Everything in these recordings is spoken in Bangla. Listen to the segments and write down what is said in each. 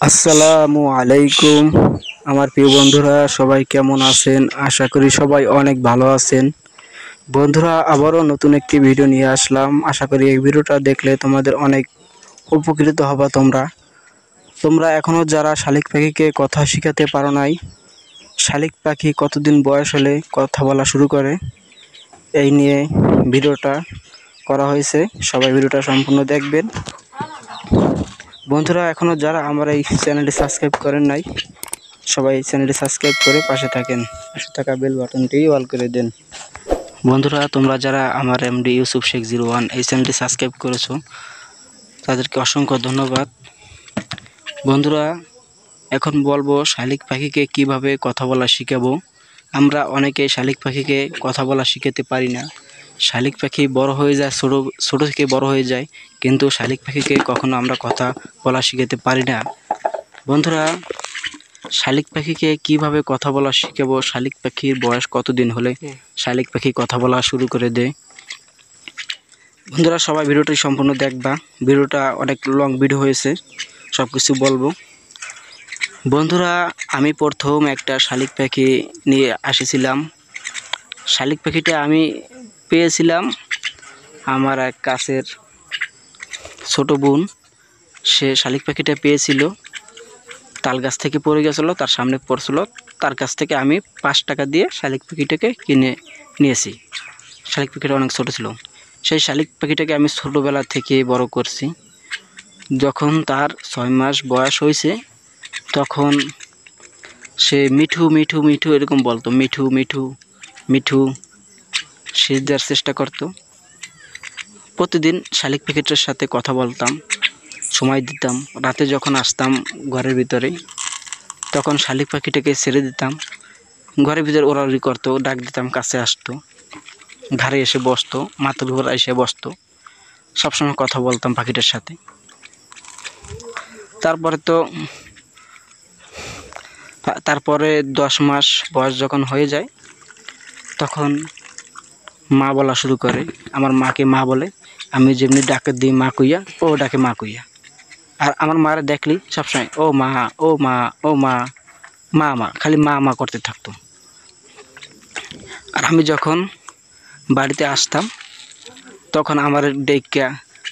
আসসালামু আলাইকুম। আমার প্রিয় বন্ধুরা সবাই কেমন আছেন? আশা করি সবাই অনেক ভালো আছেন। বন্ধুরা, আবারও নতুন একটি ভিডিও নিয়ে আসলাম। আশা করি এই ভিডিওটা দেখলে তোমাদের অনেক উপকৃত হবা। তোমরা এখনও যারা শালিক পাখিকে কথা শেখাতে পারো নাই, শালিক পাখি কতদিন বয়স হলে কথা বলা শুরু করে, এই নিয়ে ভিডিওটা করা হয়েছে। সবাই ভিডিওটা সম্পূর্ণ দেখবেন। বন্ধুরা, এখনও যারা আমার এই চ্যানেলটি সাবস্ক্রাইব করেন নাই, সবাই চ্যানেলটি সাবস্ক্রাইব করে পাশে থাকেন। পাশে থাকা বেল বাটনটি অল করে দেন। বন্ধুরা, তোমরা যারা আমার এমডি ইউসুফ শেখ 01 এই চ্যানেলটি সাবস্ক্রাইব করেছো, তাদেরকে অসংখ্য ধন্যবাদ। বন্ধুরা, এখন বলবো শালিক পাখিকে কিভাবে কথা বলা শিখাবো। আমরা অনেকে শালিক পাখিকে কথা বলা শিখাতে পারি না। শালিক পাখি বড় হয়ে যায়, ছোট থেকে বড় হয়ে যায়, কিন্তু শালিক পাখিকে কখনো আমরা কথা বলা শিখাতে পারি না। বন্ধুরা, শালিক পাখিকে কিভাবে কথা বলা শিখাবো, শালিক পাখির বয়স কতদিন হলে শালিক পাখি কথা বলা শুরু করে দেয়। বন্ধুরা, সবাই ভিডিওটি সম্পূর্ণ দেখবা। ভিডিওটা অনেক লং ভিডিও হয়েছে, সব কিছু বলবো। বন্ধুরা, আমি প্রথম একটা শালিক পাখি নিয়ে এসেছিলাম। শালিক পাখিটা আমি পেয়েছিলাম আমার এক কাছের ছোট বোন। সে শালিক পাখিটা পেয়েছিল, তাল গাছ থেকে পড়ে গেছিলো, তার সামনে পড়ছিল। তার কাছ থেকে আমি 5 টাকা দিয়ে শালিক পাখিটাকে কিনে নিয়েছি। শালিক পাখিটা অনেক ছোট ছিল। সেই শালিক পাখিটাকে আমি ছোটোবেলা থেকে বড় করছি। যখন তার 6 মাস বয়স হয়েছে, তখন সে মিঠু মিঠু মিঠু এরকম বলতো, মিঠু মিঠু মিঠু। সে দেওয়ার চেষ্টা করতো। প্রতিদিন শালিক পাখিটার সাথে কথা বলতাম, সময় দিতাম। রাতে যখন আসতাম ঘরের ভিতরে, তখন শালিক পাখিটাকে ছেড়ে দিতাম। ঘরের ভিতরে ওড়াউড়ি করতো, ডাক দিতাম, কাছে আসতো, ঘাড়ে এসে বসতো, মাথার উপর এসে বসতো। সবসময় কথা বলতাম পাখিটার সাথে। তারপরে 10 মাস বয়স যখন হয়ে যায়, তখন মা বলা শুরু করে। আমার মাকে মা বলে। আমি যেমনি ডাকে দিই মা কইয়া, ও ডাকে মা কইয়া। আর আমার মারা দেখলি সবসময় ও মা, ও মা, ও মা, মা মা, খালি মা মা করতে থাকতো। আর আমি যখন বাড়িতে আসতাম, তখন আমার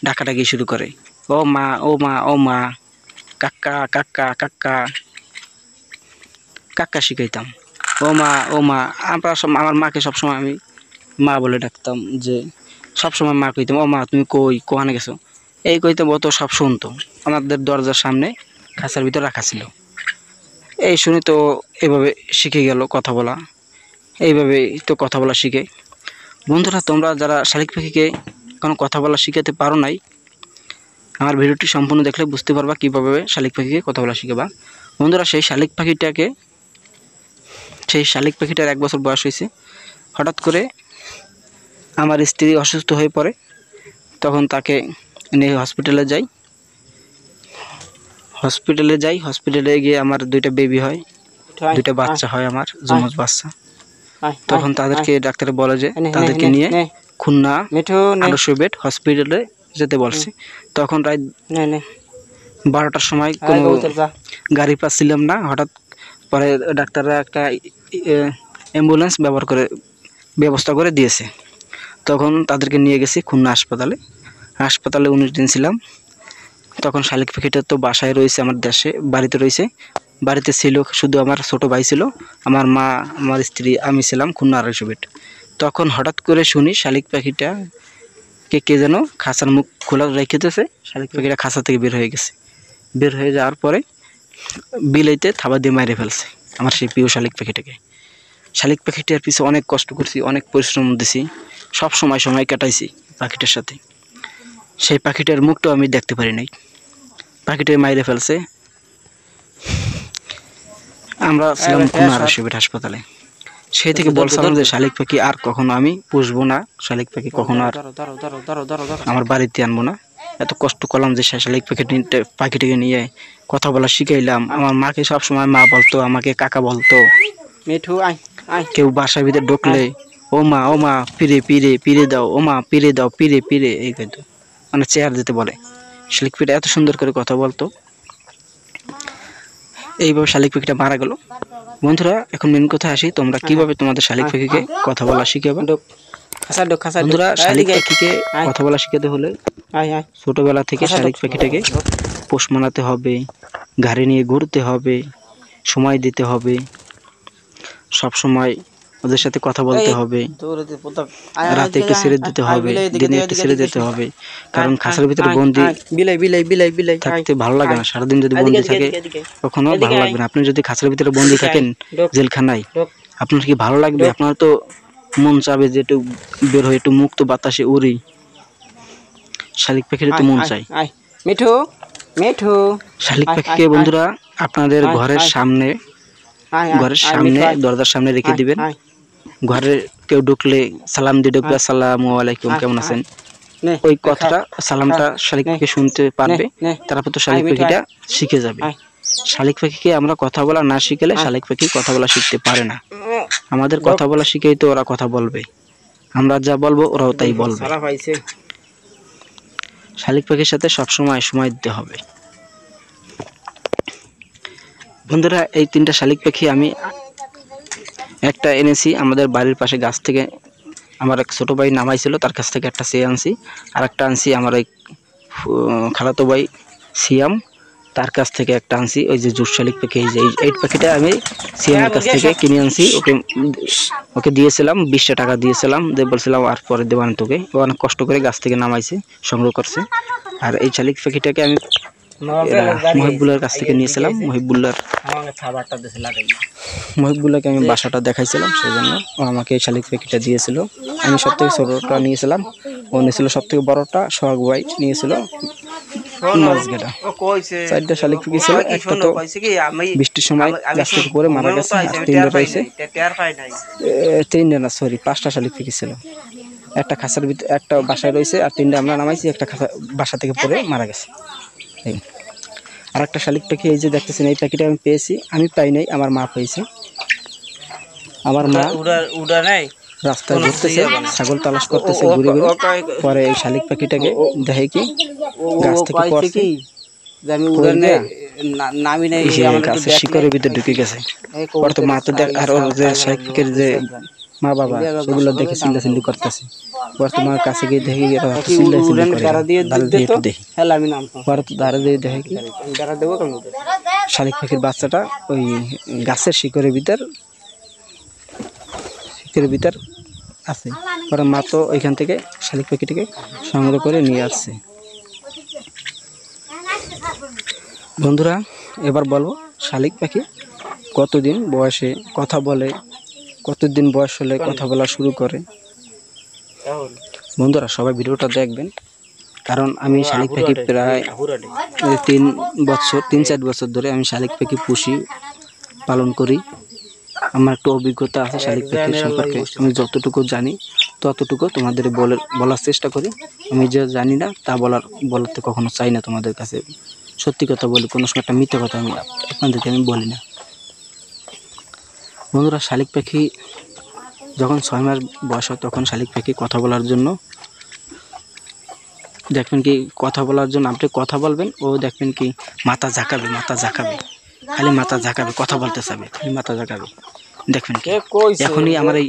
ডাকাডাকি শুরু করে। ও মা, ও মা, ও মা, কাক্কা কাক্কা কাক্কা কাক্কা শিখাইতাম। ও মা, ও মা। আমার মাকে সবসময় আমি মা বলে ডাকতাম, যে সবসময় মা কইতাম, ও মা তুমি কই, কোহানে গেছো, এই কইতাম। ও তো সব শুনতো। আমাদের দরজার সামনে খাঁচার ভিতর রাখা ছিল। এই শুনে তো এভাবে শিখে গেল কথা বলা। এইভাবেই তো কথা বলা শিখে। বন্ধুরা, তোমরা যারা শালিক পাখিকে কোনো কথা বলা শিখাতে পারো নাই, আমার ভিডিওটি সম্পূর্ণ দেখলে বুঝতে পারবা কীভাবে শালিক পাখিকে কথা বলা শিখাবা। বন্ধুরা, সেই শালিক পাখিটার 1 বছর বয়স হয়েছে। হঠাৎ করে আমার স্ত্রী অসুস্থ হয়ে পড়ে। তখন তাকে নিয়ে হসপিটালে যাই। হসপিটালে গিয়ে আমার 2টা বেবি হয়, 2টা বাচ্চা হয়, আমার যমজ বাচ্চা। তখন তাদেরকে ডাক্তার বলে যে তাদেরকে নিয়ে খুলনা আদর্শ বেড হসপিটালে যেতে বলছে। তখন রাত 12টার সময় কোনো গাড়ি পাচ্ছিলাম না। হঠাৎ পরে ডাক্তাররা একটা অ্যাম্বুলেন্স ব্যবস্থা করে দিয়েছে। তখন তাদেরকে নিয়ে গেছি খুলনা হাসপাতালে 19 দিন ছিলাম। তখন শালিক পাখিটা তো বাসায় রয়েছে, আমার বাড়িতে রয়েছে। বাড়িতে ছিল শুধু আমার ছোট ভাই ছিল, আমার মা, আমার স্ত্রী, আমি ছিলাম খুলনা আড়াইশো বেড। তখন হঠাৎ করে শুনি শালিক পাখিটা কে যেন খাঁচার মুখ খোলা রেখে দিয়েছে। শালিক পাখিটা খাঁচা থেকে বের হয়ে গেছে। বের হয়ে যাওয়ার পরে বিলেতে থাবা দিয়ে মাইরে ফেলছে আমার সেই প্রিয় শালিক পাখিটাকে। শালিক পাখিটার পিছনে অনেক কষ্ট করছি, অনেক পরিশ্রম দিছি, সব সময় কাটাইছি পাখিটার সাথে। সেই পাখিটার মুখটাও আমি দেখতে পারি নাই। পাখিটা মাইরে ফেলছে। আমরা ছিলাম খুলনা আড়াইশো বেড হাসপাতালে। সেই থেকে বলছিলাম যে শালিক পাখি আর কখনো আমি পুষবো না, শালিক পাখি কখনো আর আমার বাড়িতে আনবো না। এত কষ্ট করলাম যে শালিক পাখিটাকে নিয়ে কথা বলা শিখাইলাম। আমার মাকে সবসময় মা বলতো, আমাকে কাকা বলতো। মিঠু কেউ বাসার ভিতরে ঢুকলে ও মা, ও মা, পিরে পিরে পিরে দাও, ও মা পিরে দাও, পিরে পিরে, এই কিন্তু মানে চেয়ার দিতে বলে। শালিক পাখিটা এত সুন্দর করে কথা বলতো। এইভাবে শালিক পাখিটা মারা গেল। বন্ধুরা এখন মেন কথা আসি, তোমরা কিভাবে তোমাদের শালিক পাখিকে কথা বলা শিখাবে। বন্ধুরা শালিক পাখিকে কথা বলা শিখাতে হলে ছোটবেলা থেকে শালিক পাখিটাকে পোষ মানাতে হবে, ঘাড়ে নিয়ে ঘুরতে হবে, সময় দিতে হবে, সব সময় ওদের সাথে কথা বলতে হবে, রাতে একটু ছেড়ে দিতে হবে, দিনে একটু ছেড়ে দিতে হবে। কারণ খাঁচার ভিতরে বন্দি থাকতে ভালো লাগে না, সারাদিন যদি বন্দি থাকে কখনো ভালো লাগবে না। আপনি যদি খাঁচার ভিতরে বন্দি থাকেন জেলখানায়, আপনার কি ভালো লাগবে? আপনার তো মন চাবে যে একটু বের হয়ে একটু মুক্ত বাতাসে উড়ি। শালিক পাখির তো মন চাই। শালিক পাখিকে বন্ধুরা আপনাদের ঘরের সামনে দরজার সামনে রেখে দিবেন। ঘরে কেউ ঢুকলে সালাম দিয়ে ঢুকবে, আসসালামু আলাইকুম, কেমন আছেন, ওই কথাটা সালামটা শালিক পাখি শুনতে পারবে, তারপর তো শালিক পাখিটা শিখে যাবে। শালিক পাখিকে আমরা কথা বলা না শিখালে শালিক পাখি কথা বলা শিখতে পারে না। আমাদের কথা বলা শিখেই তো ওরা কথা বলবে, আমরা যা বলবো ওরাও তাই বলবে। শালিক পাখির সাথে সবসময় সময় দিতে হবে। বন্ধুরা এই 3টা শালিক পাখি আমি একটা এনেছি আমাদের বাড়ির পাশে গাছ থেকে, আমার এক ছোটো ভাই নামাইছিল, তার কাছ থেকে একটা চেয়ে আনছি। আর একটা আনছি আমার ওই খালাতো ভাই সিয়াম, তার কাছ থেকে একটা আনছি। ওই যে জোর শালিক পাখি, এই যে এই পাখিটা আমি সিয়ামের কাছ থেকে কিনে আনছি। ওকে দিয়েছিলাম 20টা টাকা দিয়েছিলাম, দিয়ে বলছিলাম আর পরে দেবান তোকে। ও অনেক কষ্ট করে গাছ থেকে নামাইছে, সংগ্রহ করছে। আর এই শালিক পাখিটাকে আমি মহিবুল্লার কাছ থেকে নিয়েছিলাম। মহিবুল্লাহকে আমি বাসাটা দেখাইছিলাম, সেই জন্য ও আমাকে এই শালিক পাখিটা দিয়েছিল। আমি সব থেকে ছোটোটা নিয়েছিলাম, ও নিয়েছিল সব থেকে বড়টা। সোহাগ ভাই নিয়েছিল মাছগেটা। 4টা শালিক পাখি ছিল, একটা তো বৃষ্টির সময় গাছ থেকে পরে মারা গেছে, আর 3টা রয়েছে। 3টা না, সরি 5টা শালিক পাখি ছিল। একটা খাঁচার ভিতরে, একটা বাসায় রয়েছে, আর 3টা আমরা নামাইছি, একটা বাসা থেকে পরে মারা গেছে। আর একটা শালিক পাখি এই যে দেখতেছেন, এই পাখিটা আমি পেয়েছি, আমি পাই নাই, আমার মা পেয়েছে। আমার মা রাস্তায় ঘুরতেছে, ছাগল তালাশ করতেছে ঘুরে ঘুরে, পরে এই শালিক পাখিটাকে দেখে কি গাছ থেকে পড়ছে, গাছের শিকড়ের ভিতরে ঢুকে গেছে। পরে তো মা তো দেখ, আর ওর যে শালিক পাখির যে মা বাবা সেগুলো দেখে চিল্লাচিল্লি করতেছে। বর্তমানের কাছে গিয়ে দেখে চিল্লাচিল্লি করে, ধারে দিয়ে দেখে কি শালিক পাখির বাচ্চাটা ওই গাছের শিকড়ের ভিতর আছে। পরে মা তো ওইখান থেকে শালিক পাখিটিকে সংগ্রহ করে নিয়ে আসছে। বন্ধুরা এবার বলবো শালিক পাখি কতদিন বয়সে কথা বলে, কতদিন বয়স হলে কথা বলা শুরু করে। বন্ধুরা সবাই ভিডিওটা দেখবেন, কারণ আমি শালিক পাখি প্রায় 3-4 বছর ধরে আমি শালিক পাখি পুষি, পালন করি। আমার একটু অভিজ্ঞতা আছে শালিক পাখির সম্পর্কে, আমি যতটুকু জানি ততটুকু তোমাদের বলার চেষ্টা করি। আমি যে জানি না তা বলাতে কখনো চাই না তোমাদের কাছে। সত্যি কথা বলি, কোনো সময় একটা মিথ্যে কথা আমি আপনাদেরকে বলি না। বন্ধুরা শালিক পাখি যখন 6 মাস বয়স হয়, তখন শালিক পাখি কথা বলার জন্য দেখবেন কি, কথা বলার জন্য আপনি কথা বলবেন, ও দেখবেন কি মাথা ঝাঁকাবে, খালি মাথা ঝাঁকাবে, কথা বলতে চাবে, খালি মাথা ঝাঁকাবে। দেখবেন কি এখনই আমার এই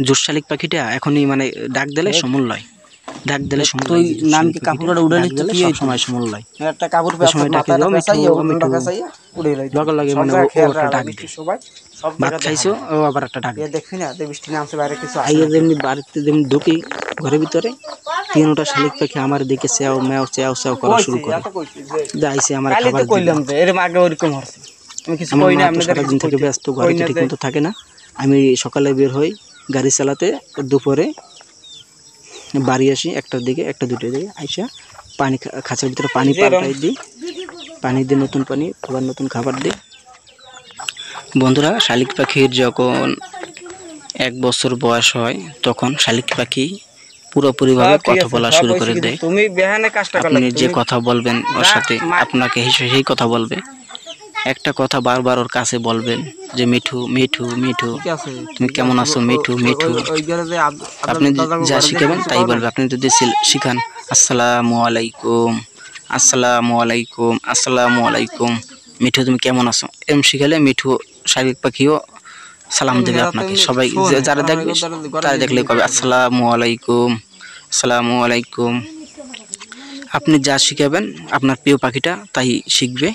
জোর শালিক পাখিটা এখনই মানে ডাক দিলে সমুল্লয়, ডাক দিলে সমুল্লয়। নাম কি কাপড়টা উড়ে নিচ্ছে কি সব সময় সমুল্লয়, একটা কাপড় পে সময় ডাকে দাও, মিঠু উড়ে লয় লগা লাগে, মানে ও একটা ডাক দেয়। সবাই সব ভাত খাইছো, ও আবার একটা ডাক দেয়। দেখি না বৃষ্টি নামছে, বাইরে কিছু আইয়ে যেমনি বাড়িতে যেমনি ঢুকি ঘরের ভিতরে, 3টা শালিক পাখি আমার দিকে চেও মেও করা শুরু করে। যাইছে আমার খাবার কইলাম যে এর আগে ওরকম হচ্ছে, আমি কিছু কই না। আপনাদের সারাদিন থেকে ব্যস্ত, ঘরে ঠিকমতো থাকে না। আমি সকালে বের হই গাড়ি চালাতে, দুপুরে বাড়ি আসি 1টার দিকে, 1টা-2টার দিকে আইসা পানি খাঁচার ভিতরে পানি পাল্টাই দিই, পানি দিয়ে নতুন পানি, আবার নতুন খাবার দিই। বন্ধুরা শালিক পাখির যখন 1 বছর বয়স হয়, তখন শালিক পাখি পুরোপুরিভাবে কথা বলা শুরু করে দেয়। আপনি যে কথা বলবেন ওর সাথে আপনাকে সেই কথা বলবে। একটা কথা বারবার ওর কাছে বলবেন যে মিঠু মিঠু মিঠু, তুমি কেমন আছো মিঠু মিঠু। আপনি যা শিখাবেন তাই বলবে। আপনি যদি শিখান আসসালামু আলাইকুম আসসালামু আলাইকুম আসসালামু আলাইকুম, মিঠু তুমি কেমন আছো, এরকম শিখালে মিঠু শালিক পাখিও সালাম দেবে আপনাকে। সবাই যারা দেখবে তারা দেখলে কবে আসসালামু আলাইকুম, আসসালামু আলাইকুম। আপনি যা শিখাবেন আপনার প্রিয় পাখিটা তাই শিখবে।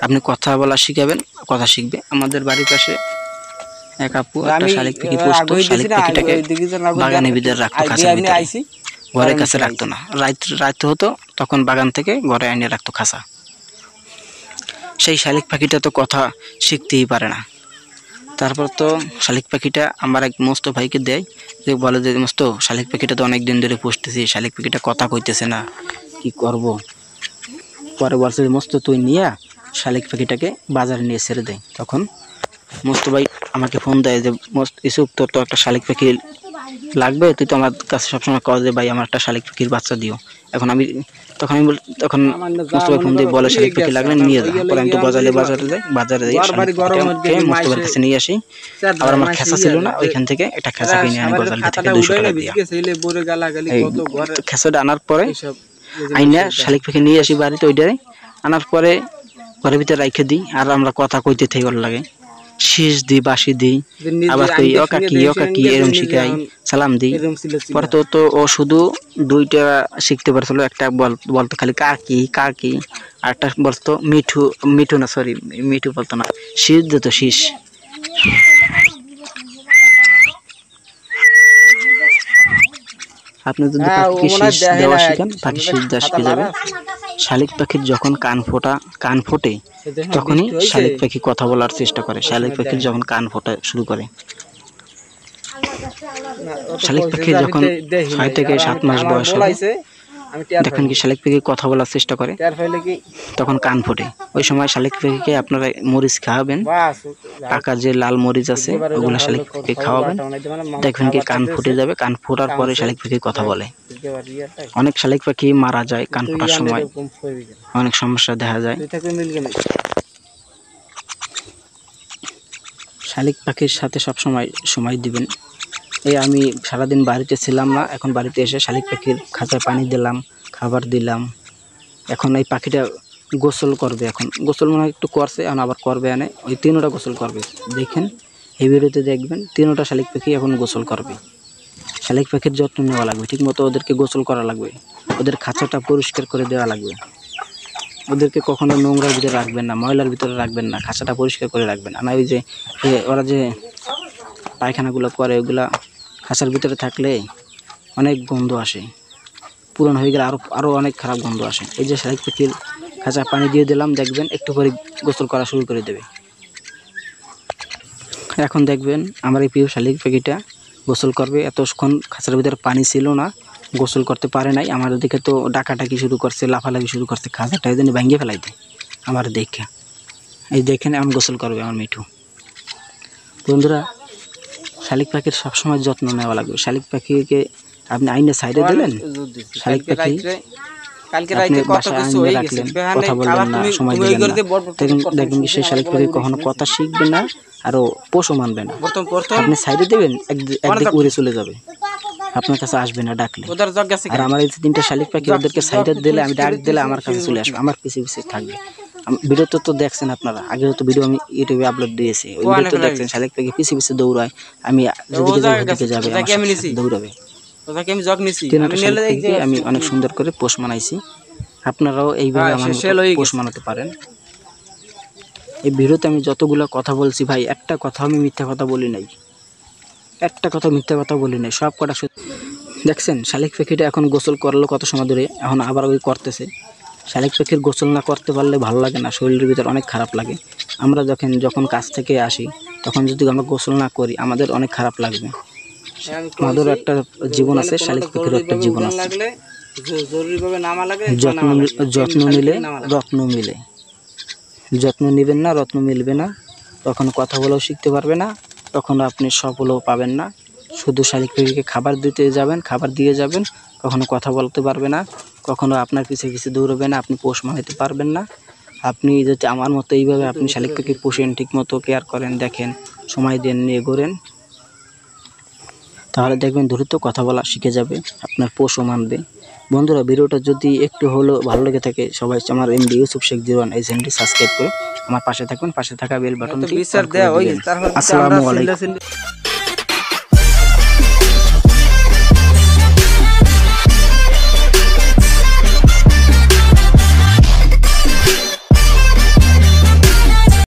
আপনি কথা বলা শিখাবেন, কথা শিখবে। আমাদের বাড়ির পাশে এক আপু একটা শালিক পাখি পুষতো। শালিক পাখিটাকে বাগানের ভিতরে রাখতো, খাঁচার ভিতরে, ঘরের কাছে রাখতো না। রাত হতো তখন বাগান থেকে ঘরে এনে রাখতো খাঁচা। সেই শালিক পাখিটা তো কথা শিখতেই পারে না। তারপর তো শালিক পাখিটা আমার এক মস্ত ভাইকে দেয়, যে বলে যে মস্ত শালিক পাখিটা তো অনেক দিন ধরে পুষতেছি, শালিক পাখিটা কথা কইতেছে না, কি করব। পরে বলছে মস্ত তুই নিয়ে শালিক পাখিটাকে বাজারে নিয়ে ছেড়ে দেয়। তখন মস্ত ভাই আমাকে ফোন দেয় যে মস্ত ইসুফ, তোর তো একটা শালিক পাখি লাগবে, তুই তো আমার কাছে সবসময় কও যে ভাই আমার একটা শালিক পাখির বাচ্চা দিও। তখন আমি মস্ত ভাই ফোন দিয়ে বলে শালিক পাখি লাগলে নিয়ে যা। পরে আমি তো বাজারে যাই, বাজারে যাই শালিক পাখিটাকে মস্ত ভাইয়ের কাছে নিয়ে আসি। আবার আমার খেসা ছিল না, ওইখান থেকে একটা খেসা কিনে আনি বাজার থেকে 200 টাকা দিয়ে। খেসাটা আনার পরে আইনা শালিক পাখি নিয়ে আসি বাড়িতে। ওইটাই আনার পরে ঘরের ভিতরে রাইখে দিই। আর আমরা কথা কইতে থেকে ওর লাগে, শীষ দিই, বাসি দিই, আবার কই ও কাকি এরকম শিখাই, সালাম দিই। পরে তো ও শুধু 2টা শিখতে পারছিল। একটা বলতো খালি কাকি, আর একটা বলতো মিঠু না, সরি মিঠু বলতো না, শীষ দিত, শীষ। আপনি যদি পাখিকে শীষ দেওয়া শিখান, পাখি শীষ দেওয়া শিখে যাবে। শালিক পাখির যখন কান ফোটে তখনই শালিক পাখি কথা বলার চেষ্টা করে। শালিক পাখির যখন কান ফোটা শুরু করে, শালিক পাখি যখন 6 থেকে 7 মাস বয়স হবে, দেখেন কি শালিক পাখি কথা বলার চেষ্টা করে, তখন কান ফোটে। ওই সময় শালিক পাখিকে আপনারা মরিচ খাওয়াবেন, পাকা যে লাল মরিচ আছে ওগুলো শালিক পাখিকে খাওয়াবেন। দেখবেন কি কান ফুটে যাবে। কান ফোটার পরে শালিক পাখি কথা বলে। অনেক শালিক পাখি মারা যায় কান ফোটার সময়, অনেক সমস্যা দেখা যায়। শালিক পাখির সাথে সব সময় দিবেন। এই আমি সারাদিন বাড়িতে ছিলাম না, এখন বাড়িতে এসে শালিক পাখির খাঁচায় পানি দিলাম, খাবার দিলাম। এখন এই পাখিটা গোসল করবে। এখন গোসল মনে হয় একটু করছে, এখন আবার করবে, আনে ওই 3টা গোসল করবে। দেখেন এই ভিডিওতে দেখবেন 3টা শালিক পাখি এখন গোসল করবে। শালিক পাখির যত্ন নেওয়া লাগবে, ঠিকমতো ওদেরকে গোসল করা লাগবে, ওদের খাঁচাটা পরিষ্কার করে দেওয়া লাগবে। ওদেরকে কখনো নোংরার ভিতরে রাখবেন না, ময়লার ভিতরে রাখবেন না, খাঁচাটা পরিষ্কার করে রাখবেন। আর ওই যে ওরা যে পায়খানাগুলো করে, ওগুলা খাঁচার ভিতরে থাকলে অনেক গন্ধ আসে, পুরনো হয়ে গেলে আরও অনেক খারাপ গন্ধ আসে। এই যে শালিক পাখির খাঁচা পানি দিয়ে দিলাম, দেখবেন একটু করে গোসল করা শুরু করে দেবে। এখন দেখবেন আমার এই প্রিয় শালিক পাখিটা গোসল করবে। এতক্ষণ খাঁচার ভিতরে পানি ছিল না, গোসল করতে পারে নাই। আমার দিকে তো ডাকাটাকি শুরু করছে, লাফালাফি শুরু করছে, খাঁচাটা এই জন্য ভেঙে ফেলাইতে আমার দেখে। এই দেখেন এমন গোসল করবে আমার মিঠু। বন্ধুরা, শালিক পাখির সবসময় যত্ন নেওয়া লাগবে। শালিক পাখিকে আপনি আইনে সাইডে দিলেন, শালিক পাখি আপনি বাসায় আইনে রাখলেন, কথা বলবেন না, সময় দিলেন না, দেখবেন সেই শালিক পাখি কখনো কথা শিখবে না, আরও পোষও মানবে না। আপনি সাইডে দেবেন, একদিকে উড়ে চলে যাবে, আপনার কাছে আসবে না ডাকলে। আর আমার এই 3টা শালিক পাখি, ওদেরকে সাইডে দিলে, আমি ডাক দিলে আমার কাছে চলে আসবে, আমার পিছিয়ে পিছিয়ে থাকবে। ভিডিও তো দেখছেন আপনারা, আগেও তো ভিডিও আমি ইউটিউবে আপলোড দিয়েছি, ওই ভিডিও তো দেখছেন। শালিক পাখি পিছিয়ে পিছিয়ে দৌড়ায়, আমি যেদিকে যাবে দৌড়াবে। আমি অনেক সুন্দর করে পোষ মানাইছি, আপনারাও এইভাবে আমার পোষ মানাতে পারেন। এই ভিডিওতে আমি যতগুলো কথা বলছি ভাই, একটা কথা আমি মিথ্যা কথা বলি নাই, একটা কথা মিথ্যা কথা বলি নাই, সব কটা সত্যি। দেখছেন শালিক পাখিটা এখন গোসল করলো কত সময় ধরে, এখন আবার ওই করতেছে। শালিক পাখির গোসল না করতে পারলে ভালো লাগে না, শরীরের ভিতর অনেক খারাপ লাগে। আমরা যখন কাজ থেকে আসি, তখন যদি আমরা গোসল না করি আমাদের অনেক খারাপ লাগবে। আমাদের একটা জীবন আছে, শালিক পাখিরও একটা জীবন আছে। যত্ন নিলে রত্ন মিলে, যত্ন নেবেন না রত্ন মিলবে না। কখনো কথা বলেও শিখতে পারবে না, কখনো আপনি সফলও পাবেন না। শুধু শালিক পাখিকে খাবার দিতে যাবেন, খাবার দিয়ে যাবেন, কখনো কথা বলতে পারবে না, কখনো আপনার পিছিয়ে পিছিয়ে দৌড়বে না, আপনি পোষ মানাতে পারবেন না। আপনি যদি আমার মতো এইভাবে আপনি শালিক পাখি পোষেন, ঠিকমতো কেয়ার করেন, দেখেন, সময় দেন, নিয়ে ঘোরেন, তাহলে দেখবেন দ্রুত কথা বলা শিখে যাবে, আপনার পোষও মানবে। বন্ধুরা ভিডিওটা যদি একটু হলেও ভালো লেগে থাকে সবাই আমার এমডি ইউসুফ শেখ 01 এই চ্যানেলটি সাবস্ক্রাইব করে আমার পাশে থাকবেন, পাশে থাকা বেল বাটনটি অন করে দিবেন। আসসালামু আলাইকুম।